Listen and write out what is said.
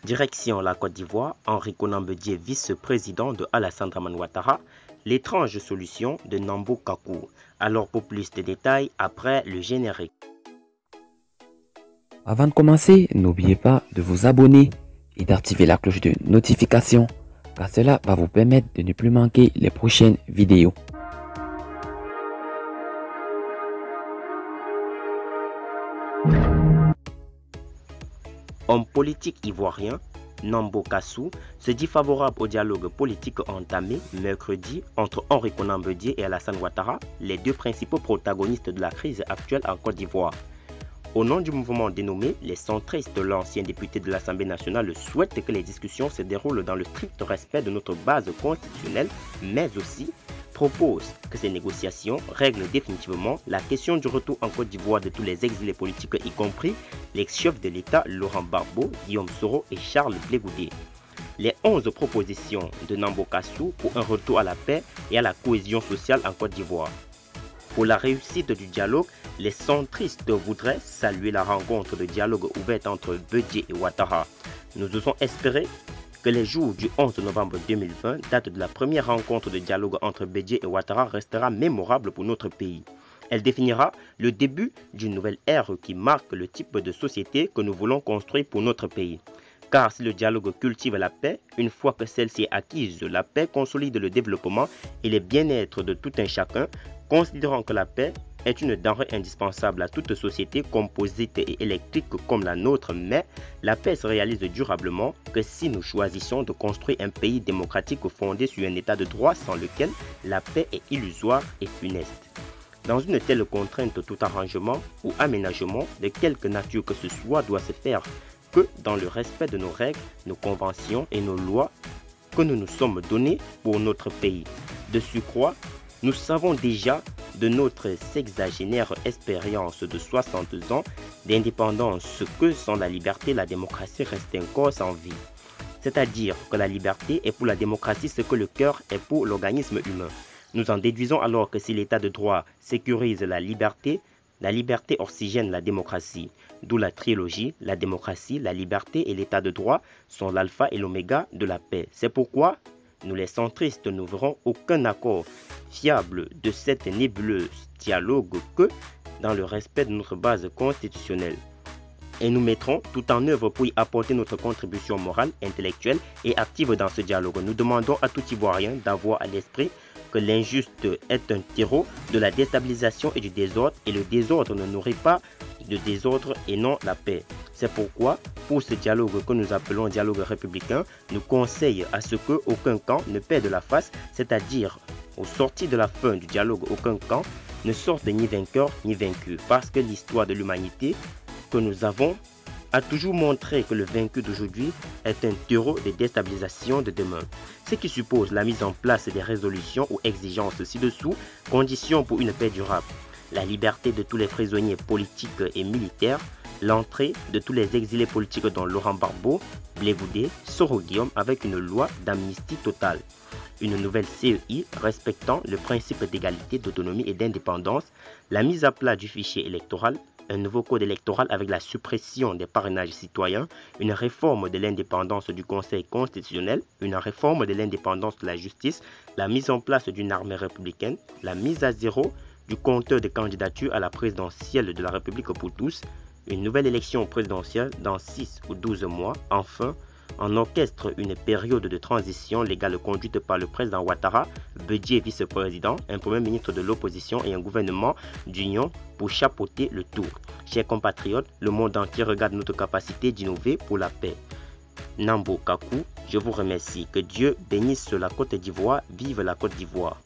Direction la Côte d'Ivoire, Henri Konan Bédié, vice-président de Alassane Dramane Ouattara, l'étrange solution de Nambo Kakou. Alors pour plus de détails, après le générique. Avant de commencer, n'oubliez pas de vous abonner et d'activer la cloche de notification, car cela va vous permettre de ne plus manquer les prochaines vidéos. Homme politique ivoirien, Nambo Kassou se dit favorable au dialogue politique entamé mercredi entre Henri Konan Bédié et Alassane Ouattara, les deux principaux protagonistes de la crise actuelle en Côte d'Ivoire. Au nom du mouvement dénommé les centristes, l'ancien député de l'Assemblée nationale souhaite que les discussions se déroulent dans le strict respect de notre base constitutionnelle, mais aussi propose que ces négociations règlent définitivement la question du retour en Côte d'Ivoire de tous les exilés politiques, y compris l'ex-chef de l'État Laurent Gbagbo, Guillaume Soro et Charles Blé Goudé. Les 11 propositions de Nambo Kassou pour un retour à la paix et à la cohésion sociale en Côte d'Ivoire. Pour la réussite du dialogue, les centristes voudraient saluer la rencontre de dialogue ouverte entre Bédié et Ouattara. Nous osons espérer que les jours du 11 novembre 2020, date de la première rencontre de dialogue entre Bédié et Ouattara, restera mémorable pour notre pays. Elle définira le début d'une nouvelle ère qui marque le type de société que nous voulons construire pour notre pays. Car si le dialogue cultive la paix, une fois que celle-ci est acquise, la paix consolide le développement et le bien-être de tout un chacun, considérant que la paix est une denrée indispensable à toute société composite et électrique comme la nôtre, mais la paix se réalise durablement que si nous choisissons de construire un pays démocratique fondé sur un état de droit sans lequel la paix est illusoire et funeste. Dans une telle contrainte, tout arrangement ou aménagement de quelque nature que ce soit doit se faire que dans le respect de nos règles, nos conventions et nos lois que nous nous sommes donnés pour notre pays. De surcroît, nous savons déjà de notre sexagénaire expérience de 60 ans d'indépendance que sans la liberté, la démocratie reste encore sans vie. C'est-à-dire que la liberté est pour la démocratie ce que le cœur est pour l'organisme humain. Nous en déduisons alors que si l'état de droit sécurise la liberté oxygène la démocratie. D'où la trilogie, la démocratie, la liberté et l'état de droit sont l'alpha et l'oméga de la paix. C'est pourquoi nous les centristes ne verrons aucun accord fiable de cette nébuleuse dialogue que dans le respect de notre base constitutionnelle. Et nous mettrons tout en œuvre pour y apporter notre contribution morale, intellectuelle et active dans ce dialogue. Nous demandons à tout Ivoirien d'avoir à l'esprit que l'injuste est un terreau de la déstabilisation et du désordre, et le désordre ne nourrit pas de désordre et non la paix. C'est pourquoi, pour ce dialogue que nous appelons dialogue républicain, nous conseillons à ce qu'aucun camp ne perde la face, c'est-à-dire au sortir de la fin du dialogue, aucun camp ne sorte ni vainqueur ni vaincu, parce que l'histoire de l'humanité que nous avons a toujours montré que le vaincu d'aujourd'hui est un terreau de déstabilisation de demain. Ce qui suppose la mise en place des résolutions ou exigences ci-dessous, conditions pour une paix durable. La liberté de tous les prisonniers politiques et militaires, l'entrée de tous les exilés politiques dont Laurent Gbagbo, Blé Goudé, Soro Guillaume avec une loi d'amnistie totale. Une nouvelle CEI respectant le principe d'égalité, d'autonomie et d'indépendance, la mise à plat du fichier électoral, un nouveau code électoral avec la suppression des parrainages citoyens, une réforme de l'indépendance du Conseil constitutionnel, une réforme de l'indépendance de la justice, la mise en place d'une armée républicaine, la mise à zéro du compteur de candidature à la présidentielle de la République pour tous, une nouvelle élection présidentielle dans 6 ou 12 mois, enfin, en orchestre une période de transition légale conduite par le président Ouattara, Bédié vice-président, un premier ministre de l'opposition et un gouvernement d'union pour chapeauter le tout. Chers compatriotes, le monde entier regarde notre capacité d'innover pour la paix. Nambo Kakou, je vous remercie. Que Dieu bénisse la Côte d'Ivoire. Vive la Côte d'Ivoire.